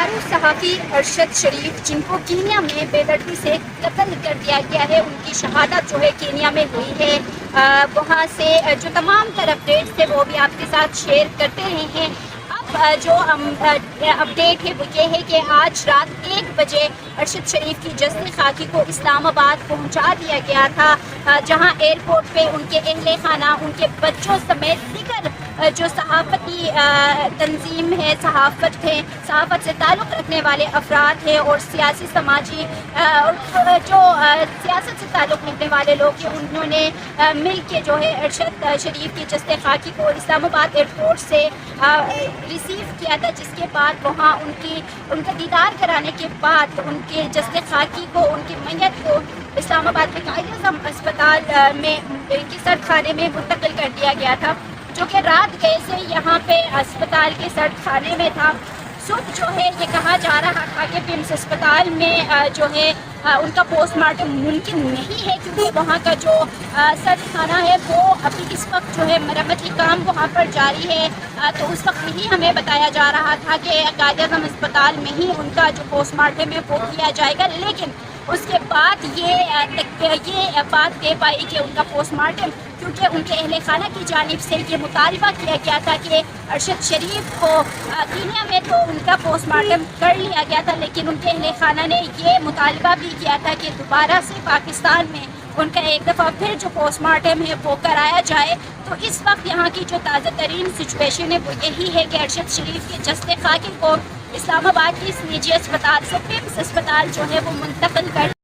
معروف صحافی ارشد شریف جن کو کینیا میں بے دردی سے قتل کر دیا گیا ہے، ان کی شہادت جو ہے کینیا میں ہوئی ہے۔ وہاں سے جو تمام تر اپڈیٹس تھے وہ بھی آپ کے ساتھ شیئر کرتے رہے ہیں۔ اب جو اپڈیٹ ہے وہ یہ ہے کہ آج رات 1 بجے ارشد شریف کی جسد خاکی کو اسلام آباد پہنچا دیا گیا تھا، جہاں ایئرپورٹ پہ ان کے اہل خانہ، ان کے بچوں سمیت دیگر جو صحافتی تنظیم ہے، صحافت سے تعلق رکھنے والے افراد ہیں اور سیاسی سماجی جو سیاست سے تعلق رکھنے والے لوگ ہیں، انہوں نے مل کے جو ہے ارشد شریف کی جسد خاکی کو اسلام آباد ایئرپورٹ سے ریسیو کیا تھا، جس کے بعد وہاں ان کا دیدار کرانے کے بعد ان کے جسد خاکی کو، ان کی میت کو اسلام آباد کے قائد اعظم اسپتال میں کے سرد خانے میں منتقل کر دیا گیا تھا، جو کہ رات گئے سے یہاں پہ اسپتال کے سرد خانے میں تھا۔ صبح جو ہے یہ کہا جا رہا تھا کہ پمس اسپتال میں جو ہے ان کا پوسٹ مارٹم ممکن نہیں ہے، کیونکہ وہاں کا جو سرد خانہ ہے وہ ابھی اس وقت جو ہے مرمتی کام وہاں پر جاری ہے، تو اس وقت یہی ہمیں بتایا جا رہا تھا کہ قائد اعظم اسپتال میں ہی ان کا جو پوسٹ مارٹم ہے وہ کیا جائے گا، لیکن اس کے بعد یہ بات دے پائی کہ ان کا پوسٹ مارٹم، کیونکہ ان کے اہل خانہ کی جانب سے یہ مطالبہ کیا گیا تھا کہ ارشد شریف کو کینیا میں تو ان کا پوسٹ مارٹم کر لیا گیا تھا، لیکن ان کے اہل خانہ نے یہ مطالبہ بھی کیا تھا کہ دوبارہ سے پاکستان میں ان کا ایک دفعہ پھر جو پوسٹ مارٹم ہے وہ کرایا جائے۔ تو اس وقت یہاں کی جو تازہ ترین سچویشن ہے وہ یہی ہے کہ ارشد شریف کے جسد خاکی کو اسلام آباد کی اس نجی اسپتال سے پمس اسپتال جو ہے وہ منتقل کر